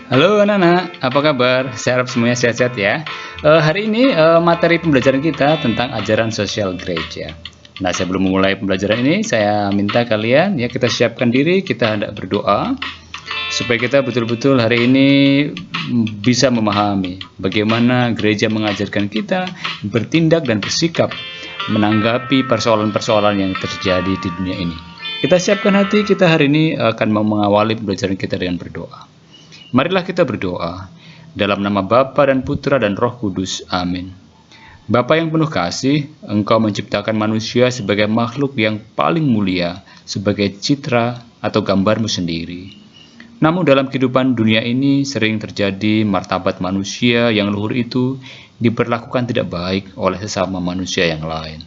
Halo anak-anak, apa kabar? Saya harap semuanya sehat-sehat ya. Hari ini materi pembelajaran kita tentang ajaran sosial gereja. Nah, sebelum memulai pembelajaran ini, saya minta kalian ya kita siapkan diri, kita hendak berdoa supaya kita betul-betul hari ini bisa memahami bagaimana gereja mengajarkan kita bertindak dan bersikap menanggapi persoalan-persoalan yang terjadi di dunia ini. Kita siapkan hati kita hari ini akan mengawali pembelajaran kita dengan berdoa. Marilah kita berdoa dalam nama Bapa dan Putra dan Roh Kudus. Amin. Bapa yang penuh kasih, Engkau menciptakan manusia sebagai makhluk yang paling mulia, sebagai citra atau gambarmu sendiri. Namun dalam kehidupan dunia ini sering terjadi martabat manusia yang luhur itu diperlakukan tidak baik oleh sesama manusia yang lain.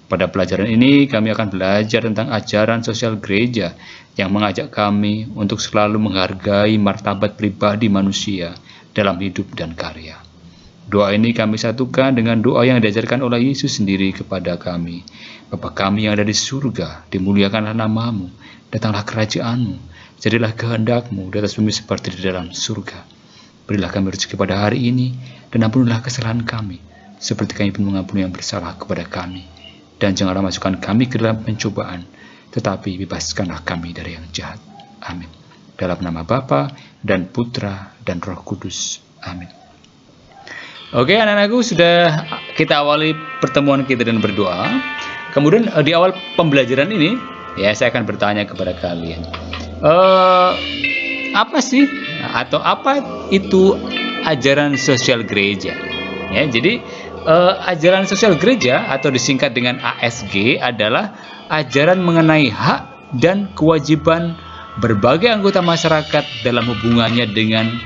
Pada pelajaran ini kami akan belajar tentang ajaran sosial gereja yang mengajak kami untuk selalu menghargai martabat pribadi manusia dalam hidup dan karya. Doa ini kami satukan dengan doa yang diajarkan oleh Yesus sendiri kepada kami. Bapa kami yang ada di surga, dimuliakanlah namamu, datanglah kerajaanmu, jadilah kehendakmu di atas bumi seperti di dalam surga. Berilah kami rezeki pada hari ini, dan ampunilah kesalahan kami, seperti kami pun mengampuni yang bersalah kepada kami. Dan janganlah masukkan kami ke dalam pencobaan, tetapi bebaskanlah kami dari yang jahat. Amin. Dalam nama Bapa dan Putra dan Roh Kudus. Amin. Oke anak-anakku, sudah kita awali pertemuan kita dengan berdoa. Kemudian di awal pembelajaran ini, ya saya akan bertanya kepada kalian. Apa sih atau apa itu ajaran sosial gereja? Ya, jadi ajaran sosial gereja atau disingkat dengan ASG adalah ajaran mengenai hak dan kewajiban berbagai anggota masyarakat dalam hubungannya dengan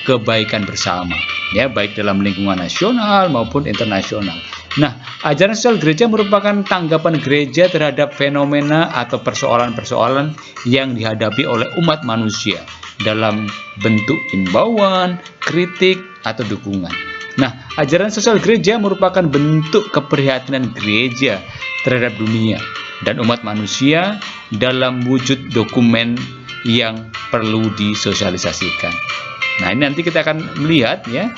kebaikan bersama, ya, baik dalam lingkungan nasional maupun internasional. Nah, ajaran sosial gereja merupakan tanggapan gereja terhadap fenomena atau persoalan-persoalan yang dihadapi oleh umat manusia dalam bentuk imbauan, kritik, atau dukungan. Nah, ajaran sosial gereja merupakan bentuk keprihatinan gereja terhadap dunia dan umat manusia dalam wujud dokumen yang perlu disosialisasikan. Nah, ini nanti kita akan melihat ya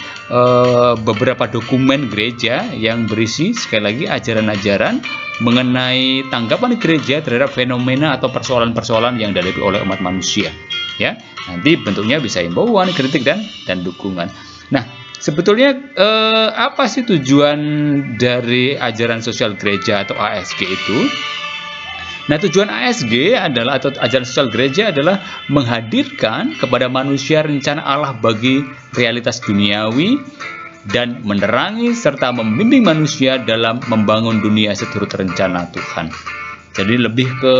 beberapa dokumen gereja yang berisi sekali lagi ajaran-ajaran mengenai tanggapan gereja terhadap fenomena atau persoalan-persoalan yang dihadapi oleh umat manusia. Ya, nanti bentuknya bisa imbauan, kritik dan dukungan. Nah, sebetulnya apa sih tujuan dari ajaran sosial gereja atau ASG itu? Nah, tujuan ASG adalah atau ajaran sosial gereja adalah menghadirkan kepada manusia rencana Allah bagi realitas duniawi dan menerangi serta membimbing manusia dalam membangun dunia seturut rencana Tuhan. Jadi lebih ke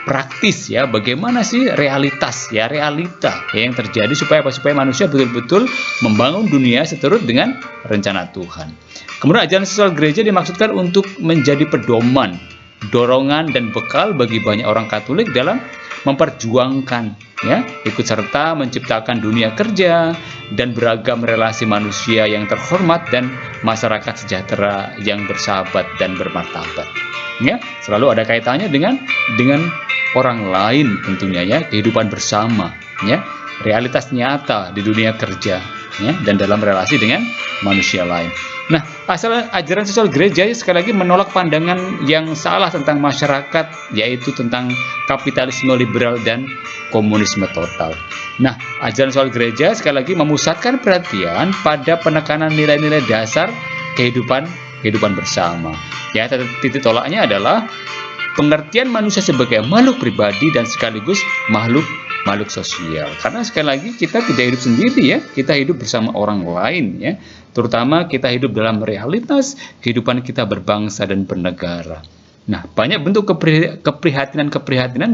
praktis ya, bagaimana sih realitas ya, realita yang terjadi supaya manusia betul-betul membangun dunia seturut dengan rencana Tuhan. Kemudian ajaran sosial gereja dimaksudkan untuk menjadi pedoman, dorongan dan bekal bagi banyak orang Katolik dalam memperjuangkan ya, ikut serta menciptakan dunia kerja dan beragam relasi manusia yang terhormat dan masyarakat sejahtera yang bersahabat dan bermartabat. Ya, selalu ada kaitannya dengan orang lain tentunya ya, kehidupan bersama ya, realitas nyata di dunia kerja ya, dan dalam relasi dengan manusia lain. Nah, asal ajaran sosial gereja sekali lagi menolak pandangan yang salah tentang masyarakat, yaitu tentang kapitalisme liberal dan komunisme total. Nah, ajaran sosial gereja sekali lagi memusatkan perhatian pada penekanan nilai-nilai dasar kehidupan bersama. Ya, titik tolaknya adalah pengertian manusia sebagai makhluk pribadi dan sekaligus makhluk sosial. Karena sekali lagi kita tidak hidup sendiri ya, kita hidup bersama orang lain ya. Terutama kita hidup dalam realitas kehidupan kita berbangsa dan bernegara. Nah, banyak bentuk keprihatinan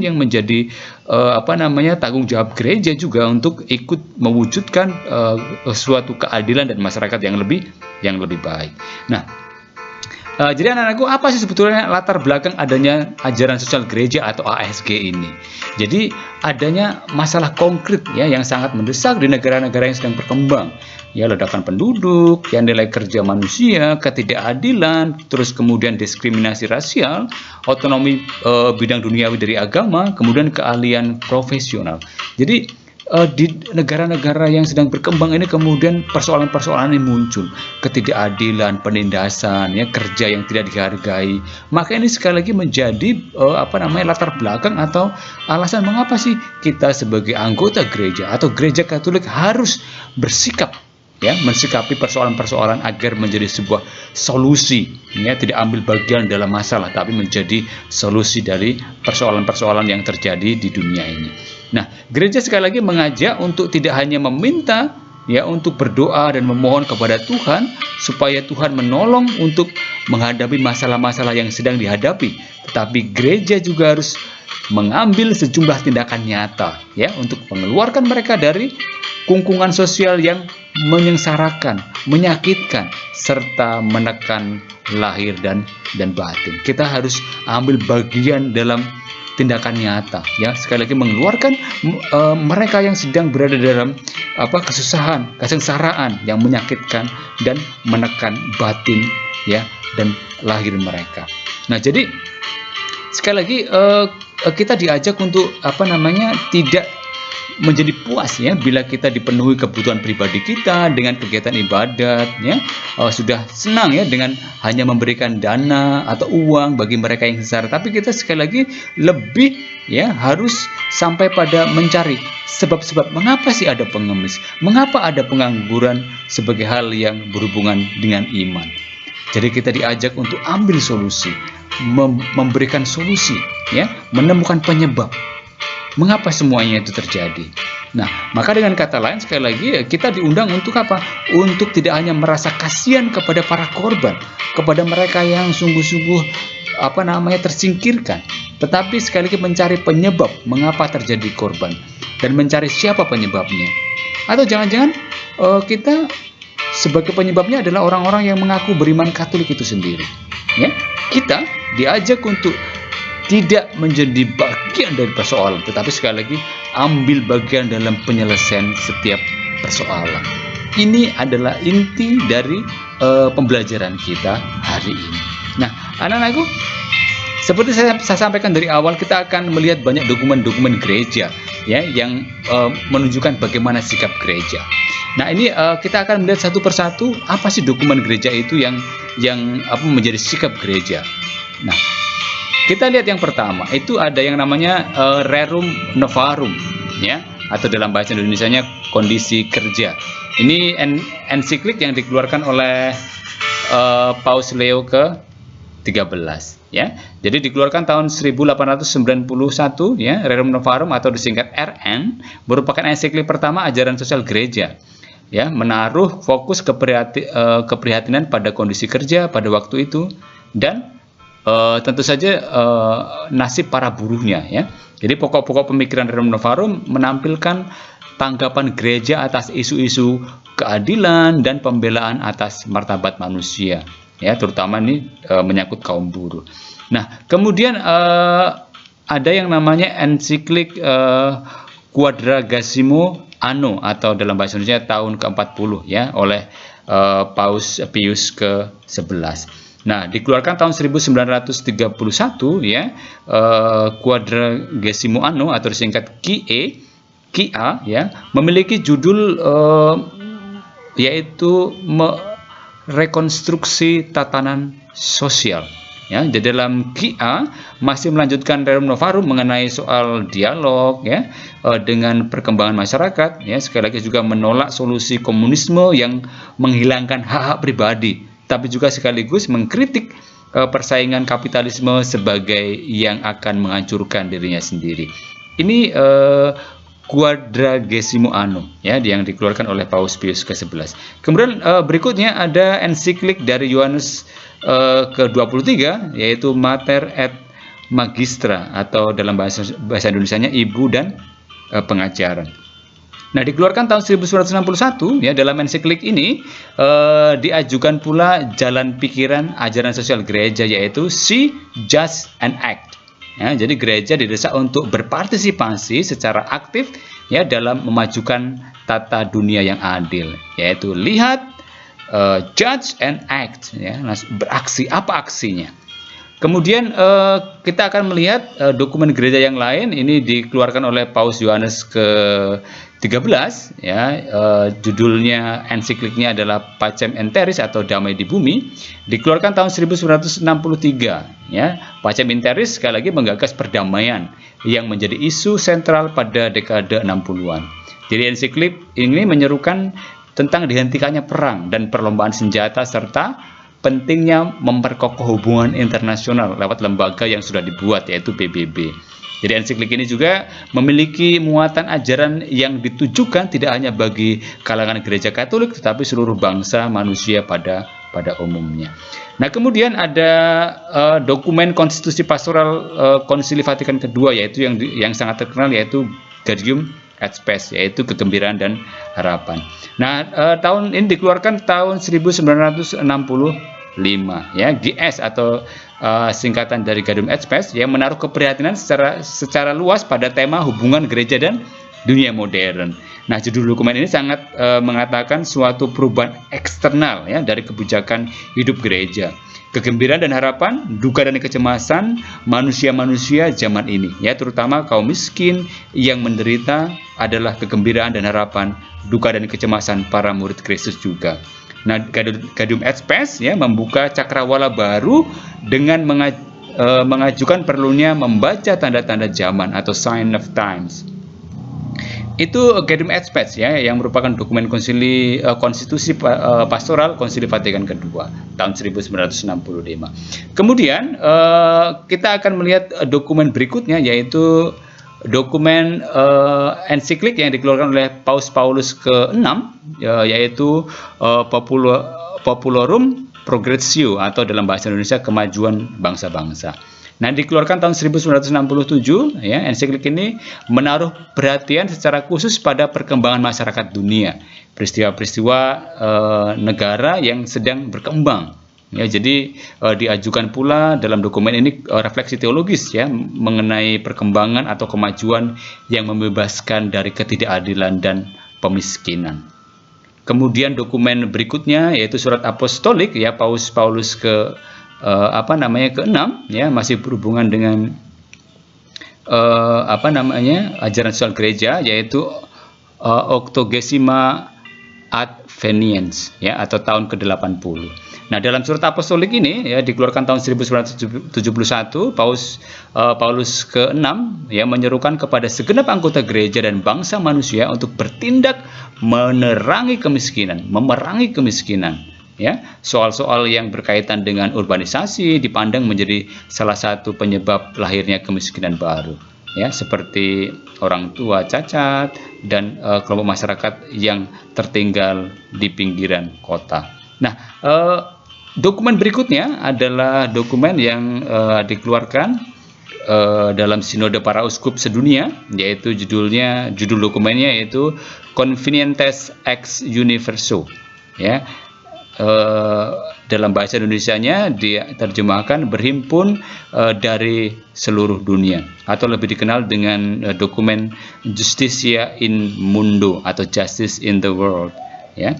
yang menjadi tanggung jawab gereja juga untuk ikut mewujudkan suatu keadilan dan masyarakat yang lebih baik. Nah, jadi anak-anakku, apa sih sebetulnya latar belakang adanya ajaran sosial gereja atau ASG ini? Jadi adanya masalah konkret ya yang sangat mendesak di negara-negara yang sedang berkembang. Ya, ledakan penduduk, ya, nilai kerja manusia, ketidakadilan, terus kemudian diskriminasi rasial, otonomi bidang duniawi dari agama, kemudian keahlian profesional. Jadi di negara-negara yang sedang berkembang ini kemudian persoalan-persoalan ini muncul, ketidakadilan, penindasan, ya, kerja yang tidak dihargai. Maka ini sekali lagi menjadi latar belakang atau alasan mengapa sih kita sebagai anggota gereja atau gereja Katolik harus bersikap, ya, mensikapi persoalan-persoalan agar menjadi sebuah solusi, ya, tidak ambil bagian dalam masalah tapi menjadi solusi dari persoalan-persoalan yang terjadi di dunia ini. Nah, gereja sekali lagi mengajak untuk tidak hanya meminta, ya, untuk berdoa dan memohon kepada Tuhan supaya Tuhan menolong untuk menghadapi masalah-masalah yang sedang dihadapi, tetapi gereja juga harus mengambil sejumlah tindakan nyata, ya, untuk mengeluarkan mereka dari kungkungan sosial yang menyengsarakan, menyakitkan, serta menekan lahir dan batin. Kita harus ambil bagian dalam tindakan nyata, ya, sekali lagi mengeluarkan mereka yang sedang berada dalam kesusahan, kesengsaraan yang menyakitkan dan menekan batin, ya, dan lahir mereka. Nah, jadi sekali lagi kita diajak untuk tidak menjadi puas, ya, bila kita dipenuhi kebutuhan pribadi kita dengan kegiatan ibadat, ya, sudah senang, ya, dengan hanya memberikan dana atau uang bagi mereka yang sengsara. Tapi kita sekali lagi lebih, ya, harus sampai pada mencari sebab-sebab mengapa sih ada pengemis, mengapa ada pengangguran sebagai hal yang berhubungan dengan iman. Jadi kita diajak untuk ambil solusi, memberikan solusi, ya, menemukan penyebab mengapa semuanya itu terjadi. Nah, maka dengan kata lain sekali lagi kita diundang untuk apa? Untuk tidak hanya merasa kasihan kepada para korban, kepada mereka yang sungguh-sungguh tersingkirkan, tetapi sekali lagi mencari penyebab mengapa terjadi korban dan mencari siapa penyebabnya. Atau jangan-jangan kita sebagai penyebabnya adalah orang-orang yang mengaku beriman Katolik itu sendiri. Ya, kita diajak untuk tidak menjadi bagian dari persoalan, tetapi sekali lagi ambil bagian dalam penyelesaian setiap persoalan. Ini adalah inti dari pembelajaran kita hari ini. Nah, anak-anakku, seperti saya sampaikan dari awal, kita akan melihat banyak dokumen-dokumen gereja, ya, yang menunjukkan bagaimana sikap gereja. Nah, ini kita akan melihat satu persatu apa sih dokumen gereja itu yang menjadi sikap gereja. Nah, kita lihat yang pertama, itu ada yang namanya Rerum Novarum, ya, atau dalam bahasa Indonesianya kondisi kerja. Ini ensiklik yang dikeluarkan oleh Paus Leo ke-13, ya. Jadi dikeluarkan tahun 1891, ya, Rerum Novarum atau disingkat RN, merupakan ensiklik pertama ajaran sosial gereja, ya, menaruh fokus keprihatinan pada kondisi kerja pada waktu itu dan tentu saja nasib para buruhnya, ya. Jadi pokok-pokok pemikiran Rerum Novarum menampilkan tanggapan gereja atas isu-isu keadilan dan pembelaan atas martabat manusia, ya, terutama ini menyangkut kaum buruh. Nah, kemudian ada yang namanya ensiklik Quadragesimo Anno atau dalam bahasa Indonesia tahun ke-40, ya, oleh Paus Pius ke-11. Nah, dikeluarkan tahun 1931, ya, Quadragesimo Anno atau disingkat QA, ya, memiliki judul yaitu rekonstruksi tatanan sosial. Ya, di dalam QA masih melanjutkan Rerum Novarum mengenai soal dialog, ya, dengan perkembangan masyarakat, ya, sekali lagi juga menolak solusi komunisme yang menghilangkan hak-hak pribadi, tapi juga sekaligus mengkritik persaingan kapitalisme sebagai yang akan menghancurkan dirinya sendiri. Ini Quadragesimo Anno, ya, yang dikeluarkan oleh Paus Pius ke-11. Kemudian berikutnya ada ensiklik dari Yohanes ke-23, yaitu Mater et Magistra atau dalam bahasa Indonesianya Ibu dan Pengajaran. Nah, dikeluarkan tahun 1961, ya, dalam ensiklik ini diajukan pula jalan pikiran ajaran sosial gereja, yaitu See, Judge, and Act. Ya, jadi gereja didesak untuk berpartisipasi secara aktif, ya, dalam memajukan tata dunia yang adil, yaitu lihat, judge, and act, ya, beraksi. Apa aksinya? Kemudian kita akan melihat dokumen gereja yang lain. Ini dikeluarkan oleh Paus Yohanes 13 ya, judulnya ensikliknya adalah Pacem in Terris atau Damai di Bumi, dikeluarkan tahun 1963 ya. Pacem in Terris sekali lagi menggagas perdamaian yang menjadi isu sentral pada dekade 60-an. Jadi ensiklik ini menyerukan tentang dihentikannya perang dan perlombaan senjata serta pentingnya memperkokoh hubungan internasional lewat lembaga yang sudah dibuat, yaitu PBB. Jadi ensiklik ini juga memiliki muatan ajaran yang ditujukan tidak hanya bagi kalangan gereja Katolik tetapi seluruh bangsa manusia pada umumnya. Nah, kemudian ada dokumen konstitusi pastoral Konsili Vatikan kedua, yaitu yang sangat terkenal, yaitu Gaudium et Spes, yaitu kegembiraan dan harapan. Nah, tahun ini dikeluarkan tahun 1965 ya. GS atau singkatan dari Gaudium et Spes yang menaruh keprihatinan secara luas pada tema hubungan gereja dan dunia modern. Nah, judul dokumen ini sangat mengatakan suatu perubahan eksternal ya dari kebijakan hidup gereja. Kegembiraan dan harapan, duka dan kecemasan manusia-manusia zaman ini ya, terutama kaum miskin yang menderita adalah kegembiraan dan harapan, duka dan kecemasan para murid Kristus juga. Nah, Gaudium et Spes ya membuka cakrawala baru dengan mengajukan perlunya membaca tanda-tanda zaman atau sign of times. Itu Gaudium et Spes ya, yang merupakan dokumen konstitusi pastoral Konsili Vatikan kedua tahun 1965. Kemudian kita akan melihat dokumen berikutnya, yaitu dokumen ensiklik yang dikeluarkan oleh Paus Paulus ke-6, yaitu Populorum Progressio atau dalam bahasa Indonesia Kemajuan Bangsa-Bangsa. Nah, dikeluarkan tahun 1967 ya. Ensiklik ini menaruh perhatian secara khusus pada perkembangan masyarakat dunia, peristiwa-peristiwa negara yang sedang berkembang. Ya, jadi diajukan pula dalam dokumen ini refleksi teologis ya mengenai perkembangan atau kemajuan yang membebaskan dari ketidakadilan dan pemiskinan. Kemudian dokumen berikutnya yaitu surat apostolik ya Paus Paulus ke-6 ya, masih berhubungan dengan ajaran sosial gereja, yaitu Octogesima Adveniens ya, atau tahun ke-80. Nah, dalam surat apostolik ini ya dikeluarkan tahun 1971, Paulus ke-6 ya menyerukan kepada segenap anggota gereja dan bangsa manusia untuk bertindak memerangi kemiskinan ya. Soal-soal yang berkaitan dengan urbanisasi dipandang menjadi salah satu penyebab lahirnya kemiskinan baru ya, seperti orang tua cacat dan kelompok masyarakat yang tertinggal di pinggiran kota. Nah, dokumen berikutnya adalah dokumen yang dikeluarkan dalam Sinode Para Uskup Sedunia, yaitu judul dokumennya yaitu Convenientes ex Universo ya. Dalam bahasa Indonesianya diterjemahkan berhimpun dari seluruh dunia, atau lebih dikenal dengan dokumen Justitia in Mundo atau Justice in the World ya.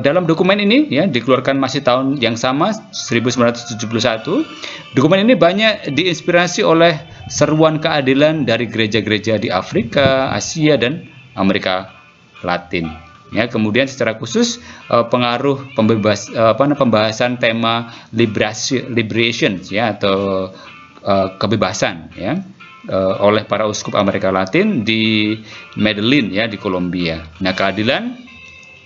Dalam dokumen ini ya dikeluarkan masih tahun yang sama 1971. Dokumen ini banyak diinspirasi oleh seruan keadilan dari gereja-gereja di Afrika, Asia dan Amerika Latin. Ya, kemudian secara khusus pengaruh pembahasan tema liberation ya atau kebebasan ya oleh para uskup Amerika Latin di Medellin ya di Kolombia. Nah, keadilan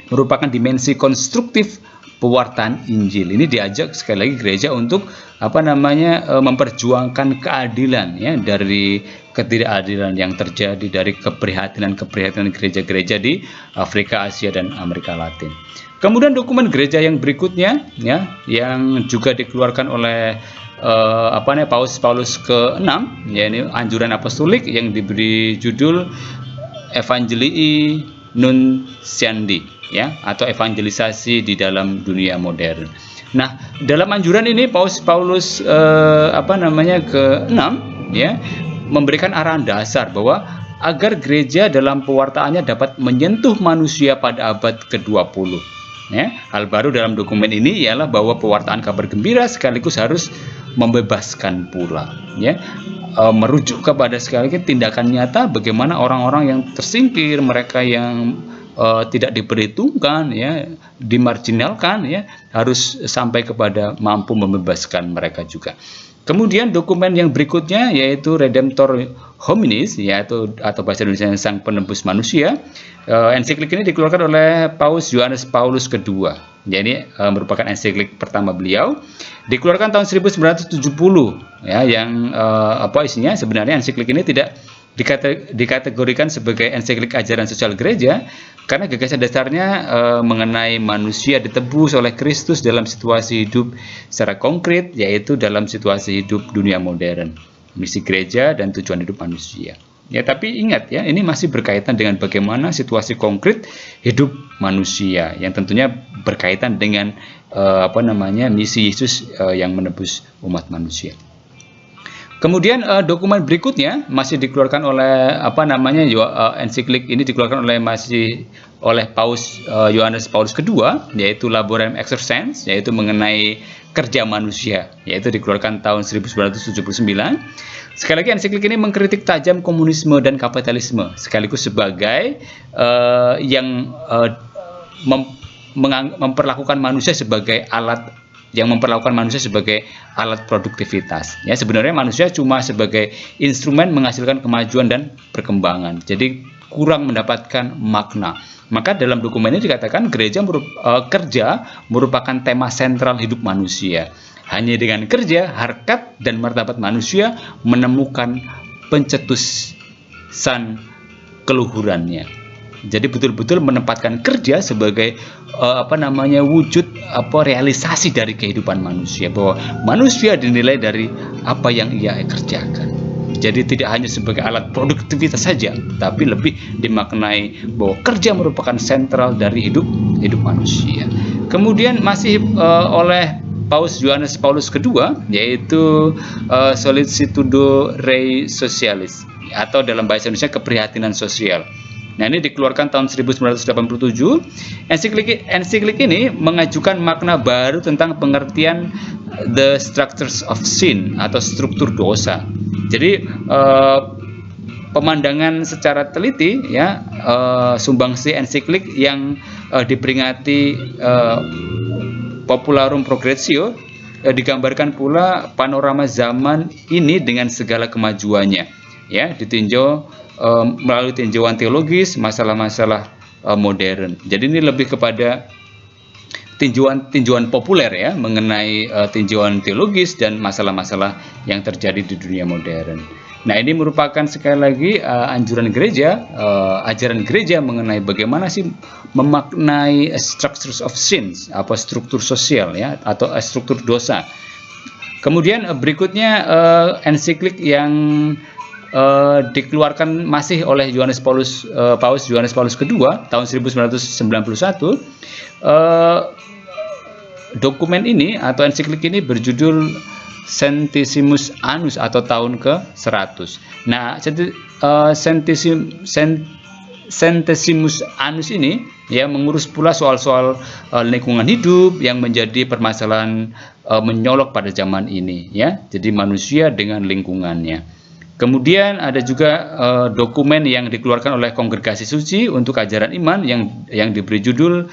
merupakan dimensi konstruktif pewartaan Injil. Ini diajak sekali lagi gereja untuk memperjuangkan keadilan ya dari ketidakadilan yang terjadi, dari keprihatinan gereja-gereja di Afrika, Asia dan Amerika Latin. Kemudian dokumen gereja yang berikutnya ya yang juga dikeluarkan oleh Paus Paulus ke-6 ya, ini anjuran apostolik yang diberi judul Evangelii Nunciandi ya, atau evangelisasi di dalam dunia modern. Nah, dalam anjuran ini Paus Paulus ke-6 ya memberikan arahan dasar bahwa agar gereja dalam pewartaannya dapat menyentuh manusia pada abad ke-20. Ya, hal baru dalam dokumen ini ialah bahwa pewartaan kabar gembira sekaligus harus membebaskan pula, ya. Merujuk kepada sekali lagi tindakan nyata bagaimana orang-orang yang tersingkir, mereka yang tidak diperhitungkan, ya, dimarginalkan, ya, harus sampai kepada mampu membebaskan mereka juga. Kemudian dokumen yang berikutnya yaitu Redemptor Hominis, yaitu atau bahasa Indonesia Sang Penebus Manusia. Ensiklik ini dikeluarkan oleh Paus Yohanes Paulus II. Jadi merupakan ensiklik pertama beliau. Dikeluarkan tahun 1970, ya, yang apa isinya? Sebenarnya ensiklik ini tidak dikategorikan sebagai ensiklik ajaran sosial gereja karena gagasan dasarnya mengenai manusia ditebus oleh Kristus dalam situasi hidup secara konkret, yaitu dalam situasi hidup dunia modern, misi gereja dan tujuan hidup manusia. Ya, tapi ingat ya, ini masih berkaitan dengan bagaimana situasi konkret hidup manusia yang tentunya berkaitan dengan misi Yesus yang menebus umat manusia. Kemudian dokumen berikutnya masih dikeluarkan oleh ensiklik ini dikeluarkan oleh Paus Yohanes Paulus II, yaitu Laborem Exercens, yaitu mengenai kerja manusia, yaitu dikeluarkan tahun 1979. Sekali lagi ensiklik ini mengkritik tajam komunisme dan kapitalisme sekaligus sebagai memperlakukan manusia sebagai alat produktivitas. Ya, sebenarnya manusia cuma sebagai instrumen menghasilkan kemajuan dan perkembangan. Jadi kurang mendapatkan makna. Maka dalam dokumen ini dikatakan kerja merupakan tema sentral hidup manusia. Hanya dengan kerja, harkat dan martabat manusia menemukan pencetusan keluhurannya. Jadi betul-betul menempatkan kerja sebagai wujud realisasi dari kehidupan manusia, bahwa manusia dinilai dari apa yang ia kerjakan. Jadi tidak hanya sebagai alat produktivitas saja, tapi lebih dimaknai bahwa kerja merupakan sentral dari hidup manusia. Kemudian masih oleh Paus Yohanes Paulus II, yaitu Solicitudo Rei Socialis, atau dalam bahasa Indonesia keprihatinan sosial. Nah, ini dikeluarkan tahun 1987. Ensiklik ini mengajukan makna baru tentang pengertian the structures of sin atau struktur dosa. Jadi pemandangan secara teliti, ya, sumbangsi ensiklik yang diperingati Popularum Progressio digambarkan pula panorama zaman ini dengan segala kemajuannya, ya, ditinjau melalui tinjauan teologis masalah-masalah modern. Jadi ini lebih kepada tinjauan populer, ya, mengenai tinjauan teologis dan masalah-masalah yang terjadi di dunia modern. Nah, ini merupakan sekali lagi anjuran gereja, ajaran gereja mengenai bagaimana sih memaknai structures of sins, struktur sosial, ya, atau struktur dosa. Kemudian berikutnya ensiklik yang dikeluarkan masih oleh Paus Yohanes Paulus II tahun 1991. Dokumen ini atau ensiklik ini berjudul Centesimus Annus atau tahun ke-100. Nah, Centesimus Annus ini, ya, mengurus pula soal-soal lingkungan hidup yang menjadi permasalahan menyolok pada zaman ini, ya. Jadi manusia dengan lingkungannya. Kemudian ada juga dokumen yang dikeluarkan oleh Kongregasi Suci untuk Ajaran Iman yang diberi judul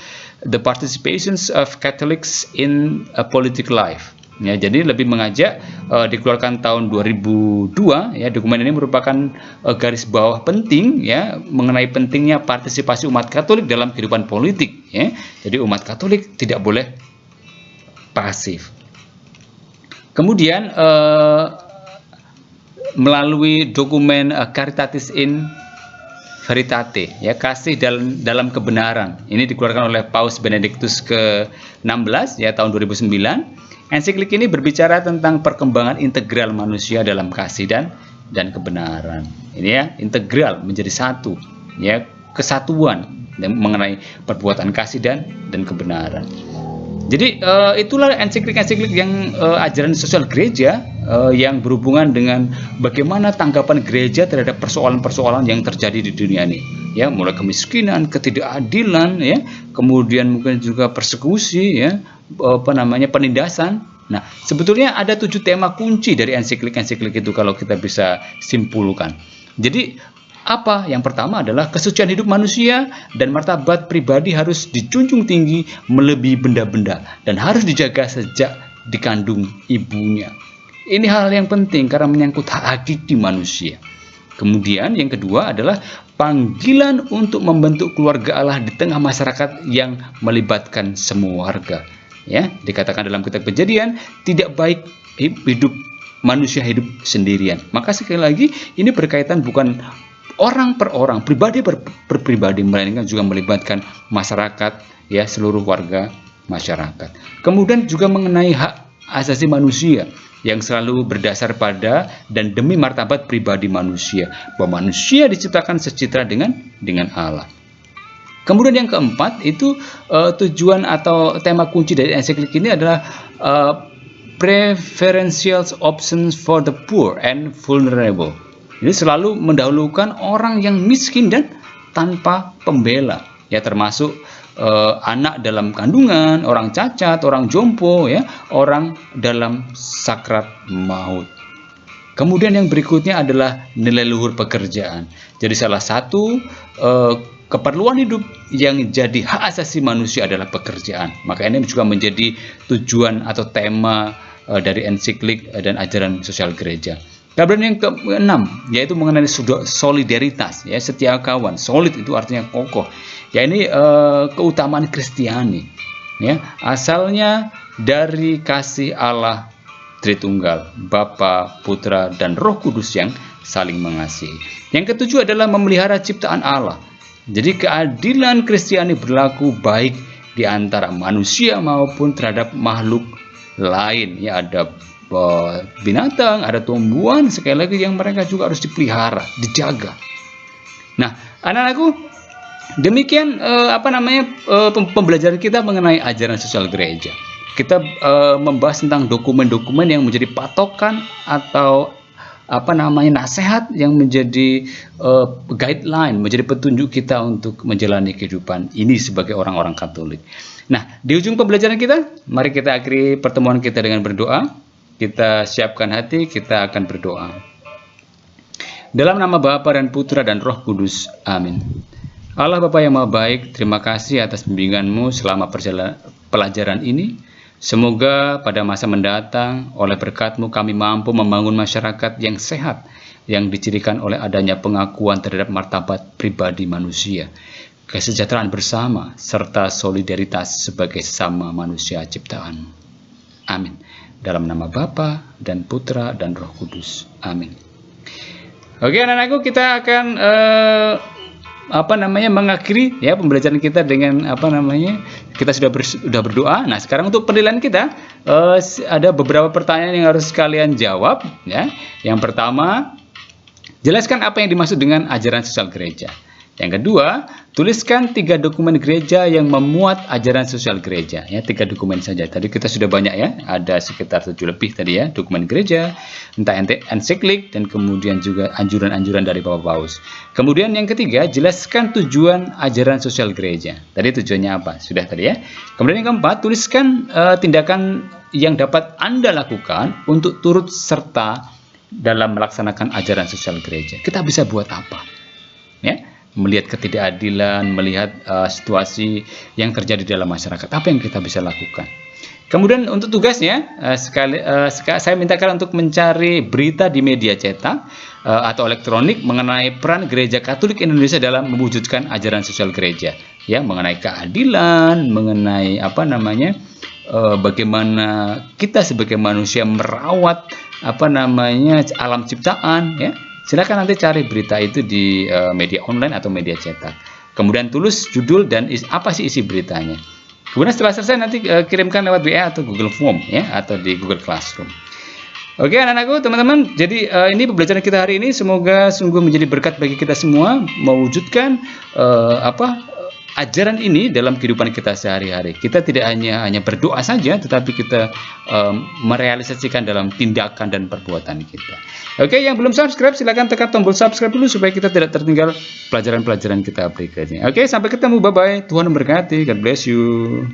The Participations of Catholics in a Political Life. Ya, jadi lebih mengajak, dikeluarkan tahun 2002. Ya, dokumen ini merupakan garis bawah penting, ya, mengenai pentingnya partisipasi umat Katolik dalam kehidupan politik. Ya. Jadi umat Katolik tidak boleh pasif. Kemudian melalui dokumen Caritatis in Veritate, ya, kasih dalam kebenaran. Ini dikeluarkan oleh Paus Benediktus ke-16, ya, tahun 2009. Ensiklik ini berbicara tentang perkembangan integral manusia dalam kasih dan kebenaran. Ini, ya, integral menjadi satu, ya, kesatuan mengenai perbuatan kasih dan kebenaran. Jadi itulah ensiklik-ensiklik yang ajaran sosial gereja yang berhubungan dengan bagaimana tanggapan gereja terhadap persoalan-persoalan yang terjadi di dunia ini, ya, mulai kemiskinan, ketidakadilan, ya, kemudian mungkin juga persekusi, ya, penindasan, Nah, sebetulnya ada 7 tema kunci dari ensiklik-ensiklik itu kalau kita bisa simpulkan. Jadi, apa? Yang pertama adalah kesucian hidup manusia dan martabat pribadi harus dijunjung tinggi melebihi benda-benda dan harus dijaga sejak dikandung ibunya. Ini hal yang penting karena menyangkut hak hakiki manusia. Kemudian yang kedua adalah panggilan untuk membentuk keluarga Allah di tengah masyarakat yang melibatkan semua warga. Ya, dikatakan dalam kitab Kejadian, tidak baik hidup manusia hidup sendirian. Maka sekali lagi ini berkaitan bukan orang per orang, pribadi per pribadi, melainkan juga melibatkan masyarakat, ya, seluruh warga masyarakat. Kemudian juga mengenai hak asasi manusia yang selalu berdasar pada dan demi martabat pribadi manusia, bahwa manusia diciptakan secitra dengan Allah. Kemudian yang keempat itu tujuan atau tema kunci dari ensiklik ini adalah preferential options for the poor and vulnerable. Jadi selalu mendahulukan orang yang miskin dan tanpa pembela, ya, termasuk anak dalam kandungan, orang cacat, orang jompo, ya, orang dalam sakrat maut. Kemudian yang berikutnya adalah nilai luhur pekerjaan. Jadi salah satu keperluan hidup yang jadi hak asasi manusia adalah pekerjaan. Maka ini juga menjadi tujuan atau tema dari ensiklik dan ajaran sosial gereja. Kemudian yang keenam yaitu mengenai solidaritas, ya, setia kawan. Solid itu artinya kokoh. Ya, ini keutamaan Kristiani, ya, asalnya dari kasih Allah Tritunggal, Bapa, Putra, dan Roh Kudus yang saling mengasihi. Yang ketujuh adalah memelihara ciptaan Allah. Jadi keadilan Kristiani berlaku baik di antara manusia maupun terhadap makhluk lain. Ya, ada binatang, ada tumbuhan, sekali lagi yang mereka juga harus dipelihara, dijaga. Nah, anak-anakku, demikian pembelajaran kita mengenai ajaran sosial gereja. Kita membahas tentang dokumen-dokumen yang menjadi patokan atau nasihat yang menjadi guideline, menjadi petunjuk kita untuk menjalani kehidupan ini sebagai orang-orang Katolik. Nah, di ujung pembelajaran kita, mari kita akhiri pertemuan kita dengan berdoa. Kita siapkan hati, kita akan berdoa. Dalam nama Bapa dan Putra dan Roh Kudus. Amin. Allah Bapa yang Maha Baik, terima kasih atas bimbingan-Mu selama pelajaran ini. Semoga pada masa mendatang, oleh berkat-Mu kami mampu membangun masyarakat yang sehat, yang dicirikan oleh adanya pengakuan terhadap martabat pribadi manusia, kesejahteraan bersama, serta solidaritas sebagai sesama manusia ciptaan. Amin. Dalam nama Bapa dan Putra dan Roh Kudus. Amin. Oke, anak-anakku, kita akan mengakhiri, ya, pembelajaran kita dengan kita sudah berdoa. Nah, sekarang untuk penilaian kita ada beberapa pertanyaan yang harus kalian jawab, ya. Yang pertama, jelaskan apa yang dimaksud dengan ajaran sosial gereja. Yang kedua, tuliskan 3 dokumen gereja yang memuat ajaran sosial gereja. Ya, 3 dokumen saja. Tadi kita sudah banyak, ya. Ada sekitar 7 lebih tadi, ya, dokumen gereja, entah ensiklik, dan kemudian juga anjuran-anjuran dari Bapak Paus. Kemudian yang ketiga, jelaskan tujuan ajaran sosial gereja. Tadi tujuannya apa? Sudah tadi, ya. Kemudian yang keempat, tuliskan tindakan yang dapat Anda lakukan untuk turut serta dalam melaksanakan ajaran sosial gereja. Kita bisa buat apa? Ya. Melihat ketidakadilan, melihat situasi yang terjadi dalam masyarakat, apa yang kita bisa lakukan. Kemudian untuk tugasnya, saya mintakan untuk mencari berita di media cetak atau elektronik mengenai peran Gereja Katolik Indonesia dalam mewujudkan ajaran sosial gereja, ya, mengenai keadilan, mengenai bagaimana kita sebagai manusia merawat alam ciptaan, ya. Silakan nanti cari berita itu di media online atau media cetak. Kemudian tulis judul dan apa sih isi beritanya. Kemudian setelah selesai nanti kirimkan lewat WA atau Google Form, ya, atau di Google Classroom. Oke, anak-anakku, teman-teman. Jadi ini pembelajaran kita hari ini semoga sungguh menjadi berkat bagi kita semua mewujudkan ajaran ini dalam kehidupan kita sehari-hari. Kita tidak hanya berdoa saja, tetapi kita merealisasikan dalam tindakan dan perbuatan kita. Oke, yang belum subscribe silakan tekan tombol subscribe dulu supaya kita tidak tertinggal pelajaran-pelajaran kita berikutnya. Oke, sampai ketemu, bye-bye. Tuhan memberkati. God bless you.